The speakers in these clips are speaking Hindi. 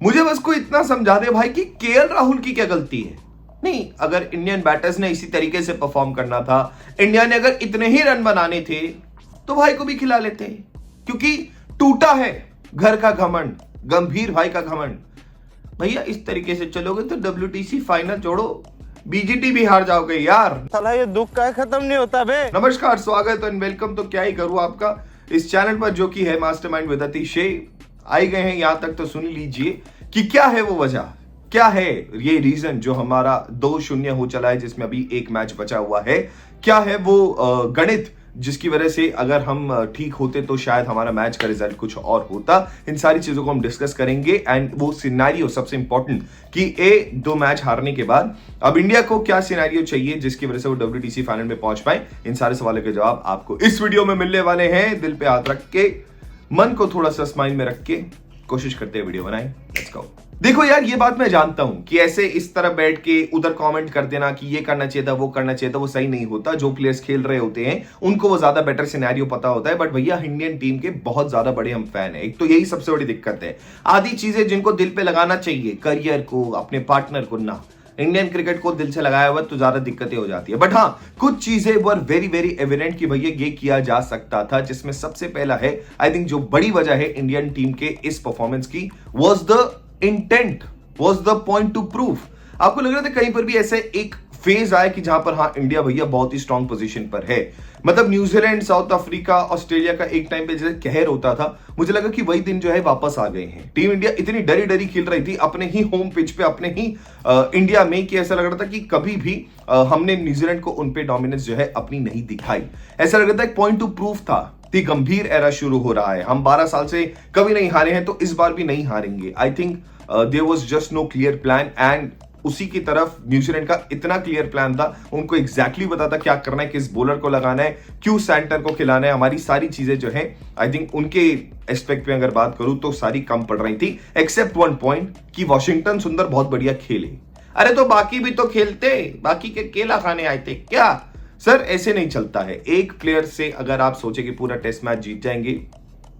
मुझे बस को इतना समझा दे भाई कि केएल राहुल की क्या गलती है। नहीं, अगर इंडियन बैटर्स ने इसी तरीके से परफॉर्म करना था, इंडिया ने अगर इतने ही रन बनाने थे तो भाई को भी खिला लेते, क्योंकि टूटा है घर का घमंड, गंभीर भाई का घमंड। भैया इस तरीके से चलोगे तो WTC फाइनल छोड़ो, BGT भी हार जाओगे यार। साला ये दुख का खत्म नहीं होता बे। नमस्कार, स्वागत एंड वेलकम। तो क्या ही करूं आपका इस चैनल पर, जो कि है मास्टरमाइंड विद अतिशय। आए गए हैं यहां तक तो सुन लीजिए कि क्या है वो वजह, क्या है ये रीजन जो हमारा 2-0 हो चला है, जिसमें अभी एक मैच बचा हुआ है। क्या है वो गणित जिसकी वजह से अगर हम ठीक होते तो शायद हमारा मैच का रिजल्ट कुछ और होता। इन सारी चीजों को हम डिस्कस करेंगे। एंड वो सिनेरियो सबसे इंपॉर्टेंट कि दो मैच हारने के बाद अब इंडिया को क्या सिनेरियो चाहिए जिसकी वजह से वो WTC फाइनल में पहुंच पाए। इन सारे सवालों के जवाब आपको इस वीडियो में मिलने वाले हैं। दिल पे हाथ रख के, मन को थोड़ा सा स्माइल में रख के कोशिश करते हैं वीडियो बनाएं। Let's go. देखो यार, ये बात मैं जानता हूं कि ऐसे इस तरह बैठ के उधर कमेंट कर देना कि ये करना चाहिए था, वो करना चाहिए था, वो सही नहीं होता। जो प्लेयर्स खेल रहे होते हैं उनको वो ज्यादा बेटर सिनेरियो पता होता है। बट भैया इंडियन टीम के बहुत ज्यादा बड़े हम फैन हैं। एक तो यही सबसे बड़ी दिक्कत है। आधी चीजें जिनको दिल पे लगाना चाहिए, करियर को, अपने पार्टनर को, ना इंडियन क्रिकेट को दिल से लगाया हुआ तो ज्यादा दिक्कतें हो जाती है। बट हाँ, कुछ चीजें वर वेरी वेरी एविडेंट कि भैया ये किया जा सकता था। जिसमें सबसे पहला है, आई थिंक जो बड़ी वजह है इंडियन टीम के इस परफॉर्मेंस की, was the intent, was the point two proof. आपको लग रहा था कहीं पर भी ऐसे एक फेज आया कि जहां पर हाँ इंडिया भैया बहुत ही स्ट्रांग पोजीशन पर है। मतलब न्यूजीलैंड, साउथ अफ्रीका, ऑस्ट्रेलिया का एक टाइम पे जैसे कहर होता था, मुझे लगा कि वही दिन जो है वापस आ गए हैं। टीम इंडिया इतनी डरी डरी खेल रही थी अपने ही होम पिच पे, अपने ही इंडिया में, कि ऐसा लग रहा था कि कभी भी हमने न्यूजीलैंड को उन पे डोमिनेंस जो है अपनी नहीं दिखाई। ऐसा लग रहा था एक पॉइंट टू प्रूफ था कि गंभीर एरा शुरू हो रहा है। हम 12 साल से कभी नहीं हारे हैं तो इस बार भी नहीं हारेंगे। I think there was just no clear plan. And उसी की तरफ न्यूजीलैंड का इतना क्लियर प्लान था, उनको एग्जैक्टली पता था क्या करना है, किस बॉलर को लगाना है, क्यों सेंटर को खिलाना है। हमारी सारी चीजें जो है आई थिंक उनके एस्पेक्ट पे अगर बात करूं तो सारी कम पड़ रही थी, एक्सेप्ट वन पॉइंट कि वॉशिंगटन सुंदर बहुत बढ़िया खेले। अरे तो बाकी भी तो खेलते, बाकी के केला खाने आए थे क्या? सर ऐसे नहीं चलता है। एक प्लेयर से अगर आप सोचे कि पूरा टेस्ट मैच जीत जाएंगे,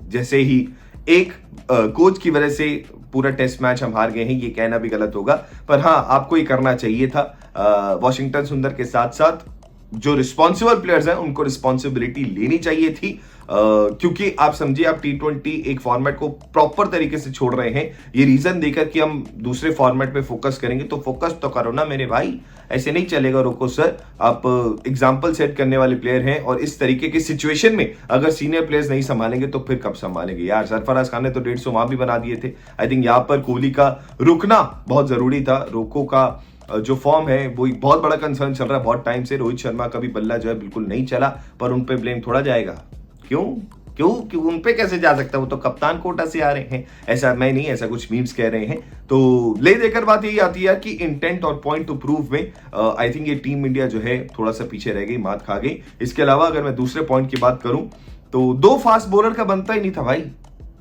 जैसे ही एक कोच की वजह से पूरा टेस्ट मैच हम हार गए हैं, ये कहना भी गलत होगा। पर हाँ, आपको ये करना चाहिए था। वॉशिंगटन सुंदर के साथ साथ जो रिस्पॉन्सिबल प्लेयर्स हैं उनको रिस्पॉन्सिबिलिटी लेनी चाहिए थी। क्योंकि आप समझिए, आप T20 एक फॉर्मेट को प्रॉपर तरीके से छोड़ रहे हैं, ये रीजन देकर कि हम दूसरे फॉर्मेट पे फोकस करेंगे। तो फोकस तो करो ना मेरे भाई, ऐसे नहीं चलेगा। रोको सर, आप एग्जाम्पल सेट करने वाले प्लेयर हैं और इस तरीके की सिचुएशन में अगर सीनियर प्लेयर्स नहीं संभालेंगे तो फिर कब संभालेंगे यार? सरफराज खान ने तो 150 वहां भी बना दिए थे। आई थिंक यहाँ पर कोहली का रुकना बहुत जरूरी था। रोको का जो फॉर्म है वो एक बहुत बड़ा कंसर्न चल रहा है बहुत टाइम से। रोहित शर्मा का भी बल्ला जो है बिल्कुल नहीं चला, पर उन पे ब्लेम थोड़ा जाएगा। क्यों क्यों क्यों उन पे कैसे जा सकता है? वो तो कप्तान कोटा से आ रहे हैं। ऐसा मैं नहीं, ऐसा कुछ मीम्स कह रहे हैं। तो ले देकर बात यही आती है कि इंटेंट और पॉइंट टू प्रूव में आई थिंक ये टीम इंडिया जो है थोड़ा सा पीछे रह गई, मात खा गई। इसके अलावा अगर मैं दूसरे पॉइंट की बात करूं तो 2 फास्ट बॉलर का बनता ही नहीं था भाई,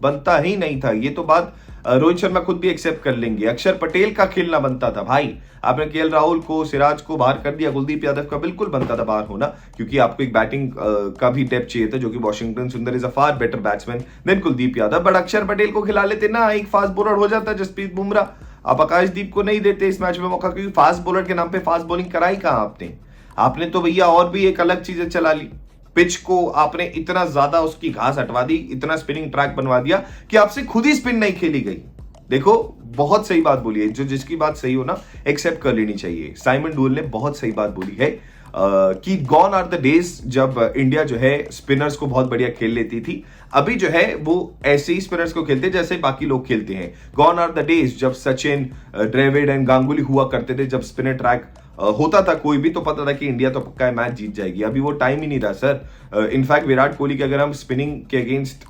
बनता ही नहीं था। ये तो बात रोहित शर्मा खुद भी एक्सेप्ट कर लेंगे। अक्षर पटेल का खेलना बनता था भाई। आपने केएल राहुल को, सिराज को बाहर कर दिया। कुलदीप यादव का बिल्कुल बनता था बाहर होना, क्योंकि आपको एक बैटिंग का भी डेप्थ चाहिए था, जो कि Washington Sundar is a far better batsman than Kuldeep Yadav. But Akshar Patel को खिला लेते ना, एक फास्ट बॉलर हो जाता जसप्रीत बुमराह। आप आकाशदीप को नहीं देते इस मैच में मौका, क्योंकि फास्ट बॉलर के नाम पे फास्ट बॉलिंग कराई कहां आपने? आपने तो भैया और भी एक अलग चीजें चला ली। पिच को आपने इतना ज्यादा उसकी घास हटवा दी, इतना स्पिनिंग ट्रैक बनवा दिया कि आपसे खुद ही स्पिन नहीं खेली गई। देखो, बहुत सही बात बोली है। जो जिसकी बात सही हो ना, एक्सेप्ट कर लेनी चाहिए। साइमन डूल ने बहुत सही बात बोली है कि गॉन आर द डेज जब इंडिया जो है स्पिनर्स को बहुत बढ़िया खेल लेती थी। अभी जो है वो ऐसे ही स्पिनर्स को खेलते जैसे बाकी लोग खेलते हैं। गॉन आर द डेज जब सचिन, द्रविड़ एंड गांगुली हुआ करते थे, जब स्पिनर ट्रैक होता था कोई भी तो पता था कि इंडिया तो पक्का मैच जीत जाएगी। अभी वो टाइम ही नहीं रहा सर। इनफैक्ट विराट कोहली के अगर हम स्पिनिंग के अगेंस्ट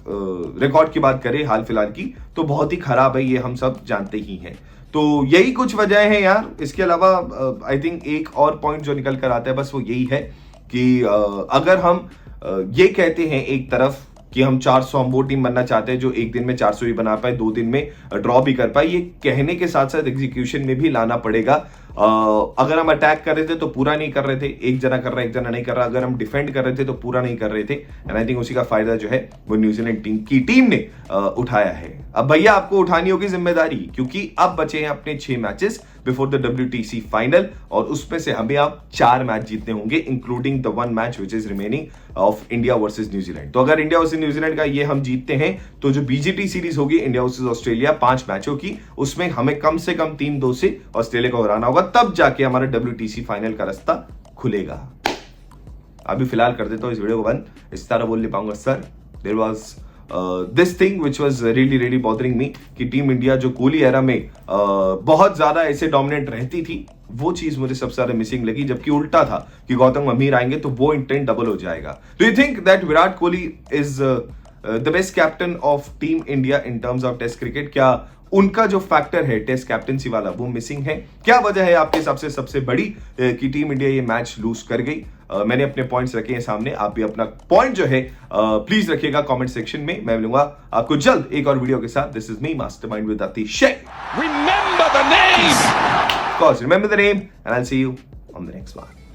रिकॉर्ड की बात करें हाल फिलहाल की, तो बहुत ही खराब है, ये हम सब जानते ही हैं। तो यही कुछ वजह है यार। इसके अलावा आई थिंक एक और पॉइंट जो निकल कर आता है बस वो यही है कि अगर हम ये कहते हैं एक तरफ कि हम 400, हम वो टीम बनना चाहते हैं जो एक दिन में 400 भी बना पाए, 2 दिन में ड्रॉ भी कर पाए, ये कहने के साथ साथ एग्जीक्यूशन में भी लाना पड़ेगा। अगर हम अटैक कर रहे थे तो पूरा नहीं कर रहे थे, एक जना कर रहा है एक जना नहीं कर रहा, अगर हम डिफेंड कर रहे थे तो पूरा नहीं कर रहे थे। एंड आई थिंक उसी का फायदा जो है वो न्यूजीलैंड टीम ने उठाया है। अब भैया आपको उठानी होगी जिम्मेदारी, क्योंकि अब बचे हैं अपने 6 matches before the WTC final, और उसमें से हमें अब 4 मैच जीतने होंगे, including the 1 match which is remaining of India versus New Zealand. तो अगर इंडिया वर्सेस न्यूजीलैंड का ये हम जीतते हैं तो जो BGT सीरीज होगी इंडिया वर्सेस ऑस्ट्रेलिया 5 मैचों की, उसमें हमें कम से कम 3-2 से ऑस्ट्रेलिया को हराना होगा, तब जाके हमारा WTC फाइनल का रास्ता खुलेगा। अभी फिलहाल कर देता हूं इस वीडियो को बंद। इस तरह बोल नहीं पाऊंगा sir, there was this thing which was really bothering me कि टीम इंडिया जो कोहली एरा में बहुत ज्यादा ऐसे डोमिनेंट रहती थी, वो चीज मुझे सबसे ज्यादा मिसिंग लगी, जबकि उल्टा था कि गौतम गंभीर आएंगे तो वो इंटेंट डबल हो जाएगा। Do you think that Virat Kohli is the best captain of team India in terms of test cricket? क्या उनका जो फैक्टर है टेस्ट कैप्टनसी वाला वो मिसिंग है? क्या वजह है आपके हिसाब से सबसे बड़ी कि टीम इंडिया ये मैच लूज कर गई? मैंने अपने पॉइंट्स रखे हैं सामने, आप भी अपना पॉइंट जो है प्लीज रखिएगा कमेंट सेक्शन में। मैं मिलूंगा आपको जल्द एक और वीडियो के साथ। This is me mastermind with Atish. Remember the name! Of course, remember the name, and I'll see you on the next one.